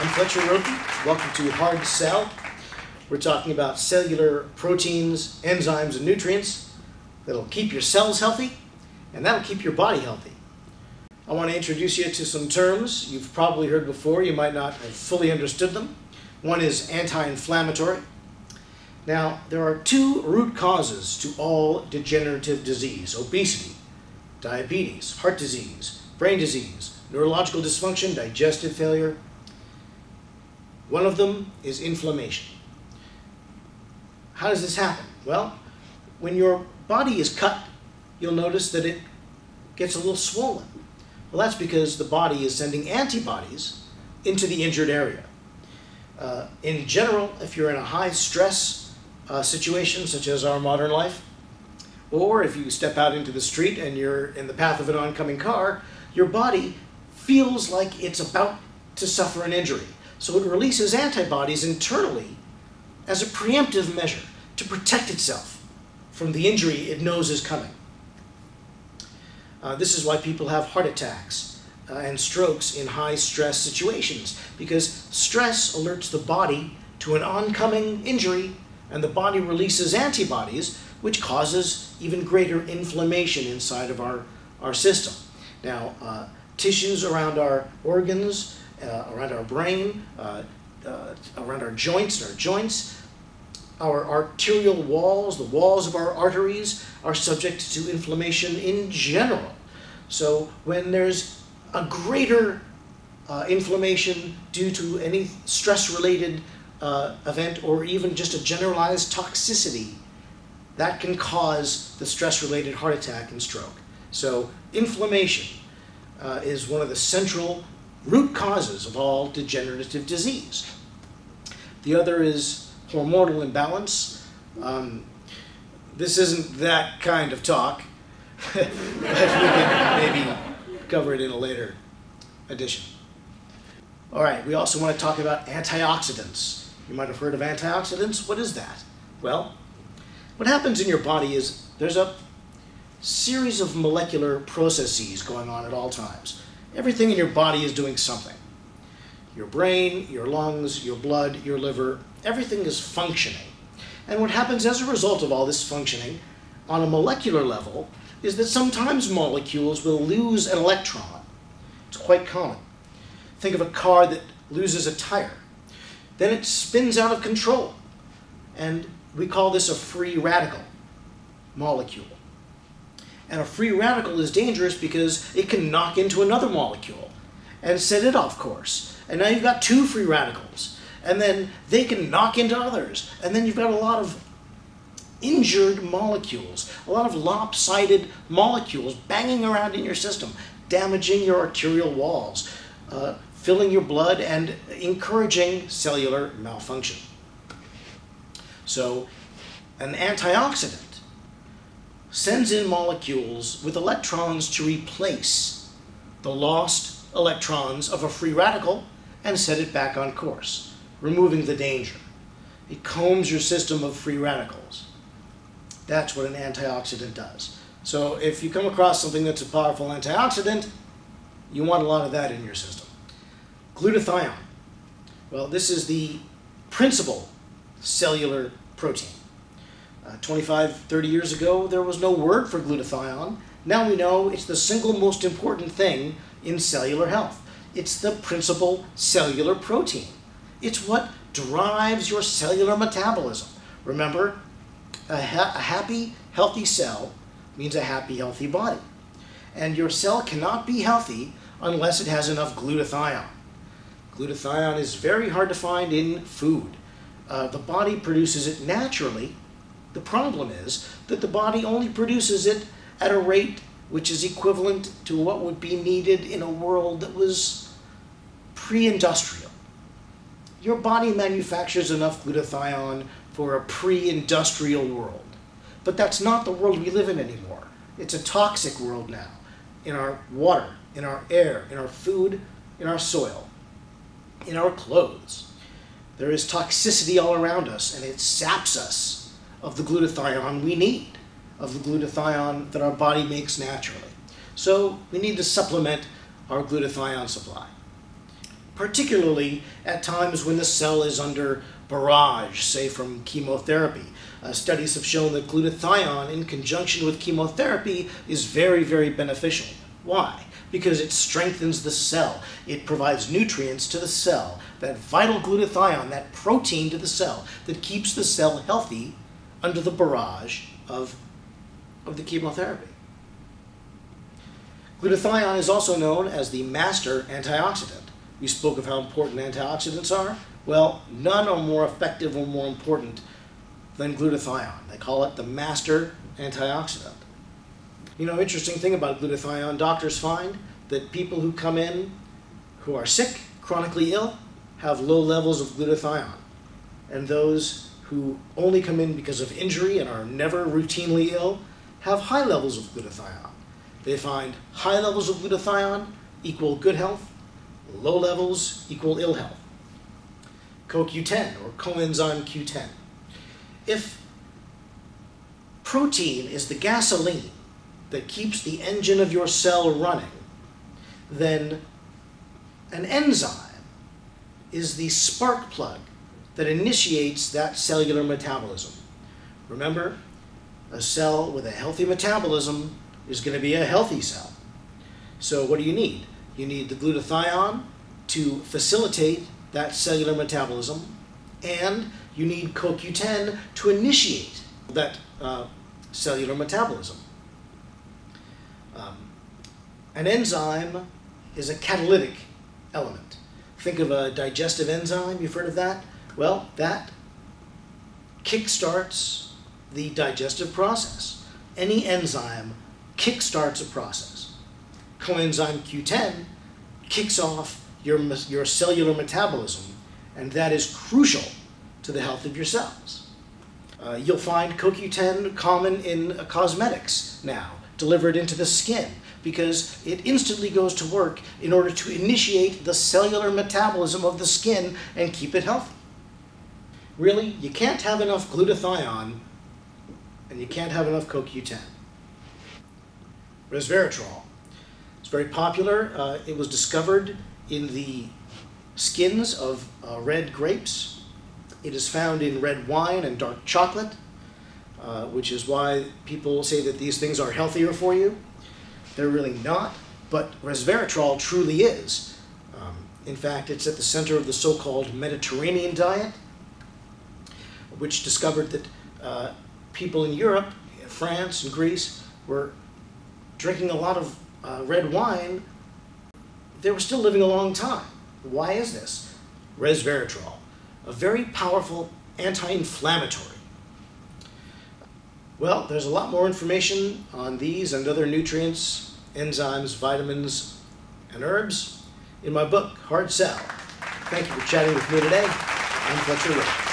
I'm Fletcher Rhoden. Welcome to Hard to Cell. We're talking about cellular proteins, enzymes, and nutrients that'll keep your cells healthy, and that'll keep your body healthy. I want to introduce you to some terms you've probably heard before. You might not have fully understood them. One is anti-inflammatory. Now, there are two root causes to all degenerative disease: obesity, diabetes, heart disease, brain disease, neurological dysfunction, digestive failure. One of them is inflammation. How does this happen? Well, when your body is cut, you'll notice that it gets a little swollen. Well, that's because the body is sending antibodies into the injured area. In general, if you're in a high stress situation, such as our modern life, or if you step out into the street and you're in the path of an oncoming car, your body feels like it's about to suffer an injury. So it releases antibodies internally as a preemptive measure to protect itself from the injury it knows is coming. This is why people have heart attacks and strokes in high stress situations, because stress alerts the body to an oncoming injury, and the body releases antibodies, which causes even greater inflammation inside of our system. Now, tissues around our organs, around our brain, around our joints, our arterial walls, the walls of our arteries are subject to inflammation in general. So when there's a greater inflammation due to any stress-related event, or even just a generalized toxicity, that can cause the stress-related heart attack and stroke. So inflammation is one of the central root causes of all degenerative disease. The other is hormonal imbalance. This isn't that kind of talk, but we can maybe cover it in a later edition. All right, we also want to talk about antioxidants. You might have heard of antioxidants. What is that? Well, what happens in your body is there's a series of molecular processes going on at all times. Everything in your body is doing something. Your brain, your lungs, your blood, your liver, everything is functioning. And what happens as a result of all this functioning on a molecular level is that sometimes molecules will lose an electron. It's quite common. Think of a car that loses a tire. Then it spins out of control. And we call this a free radical molecule. And a free radical is dangerous because it can knock into another molecule and set it off course. And now you've got two free radicals. And then they can knock into others. And then you've got a lot of injured molecules, a lot of lopsided molecules banging around in your system, damaging your arterial walls, filling your blood, and encouraging cellular malfunction. So an antioxidant sends in molecules with electrons to replace the lost electrons of a free radical and set it back on course, removing the danger. It combs your system of free radicals. That's what an antioxidant does. So if you come across something that's a powerful antioxidant, you want a lot of that in your system. Glutathione. Well, this is the principal cellular protein. 25, 30 years ago, there was no word for glutathione. Now we know it's the single most important thing in cellular health. It's the principal cellular protein. It's what drives your cellular metabolism. Remember, a happy, healthy cell means a happy, healthy body. And your cell cannot be healthy unless it has enough glutathione. Glutathione is very hard to find in food. The body produces it naturally. The problem is that the body only produces it at a rate which is equivalent to what would be needed in a world that was pre-industrial. Your body manufactures enough glutathione for a pre-industrial world. But that's not the world we live in anymore. It's a toxic world now, in our water, in our air, in our food, in our soil, in our clothes. There is toxicity all around us, and it saps us of the glutathione we need, of the glutathione that our body makes naturally. So we need to supplement our glutathione supply. particularly at times when the cell is under barrage, say from chemotherapy. Studies have shown that glutathione in conjunction with chemotherapy is very, very beneficial. Why? Because it strengthens the cell. It provides nutrients to the cell, that vital glutathione, that protein to the cell that keeps the cell healthy under the barrage of the chemotherapy. Glutathione is also known as the master antioxidant. We spoke of how important antioxidants are. Well, none are more effective or more important than glutathione. They call it the master antioxidant. You know, interesting thing about glutathione, doctors find that people who come in who are sick, chronically ill, have low levels of glutathione. And those who only come in because of injury and are never routinely ill have high levels of glutathione. They find high levels of glutathione equal good health, low levels equal ill health. CoQ10, or coenzyme Q10. If protein is the gasoline that keeps the engine of your cell running, then an enzyme is the spark plug that initiates that cellular metabolism. Remember, a cell with a healthy metabolism is going to be a healthy cell. So what do you need? You need the glutathione to facilitate that cellular metabolism, and you need CoQ10 to initiate that cellular metabolism. An enzyme is a catalytic element. Think of a digestive enzyme, you've heard of that? Well, that kickstarts the digestive process. Any enzyme kickstarts a process. Coenzyme Q10 kicks off your cellular metabolism, and that is crucial to the health of your cells. You'll find CoQ10 common in cosmetics now, delivered into the skin, because it instantly goes to work in order to initiate the cellular metabolism of the skin and keep it healthy. Really, you can't have enough glutathione and you can't have enough CoQ10. Resveratrol. It's very popular. It was discovered in the skins of red grapes. It is found in red wine and dark chocolate, which is why people say that these things are healthier for you. They're really not, but resveratrol truly is. In fact, it's at the center of the so-called Mediterranean diet, which discovered that people in Europe, France and Greece, were drinking a lot of red wine. They were still living a long time. Why is this? Resveratrol, a very powerful anti-inflammatory. Well, there's a lot more information on these and other nutrients, enzymes, vitamins, and herbs in my book, Hard Sell. Thank you for chatting with me today. I'm Fletcher Rhoden.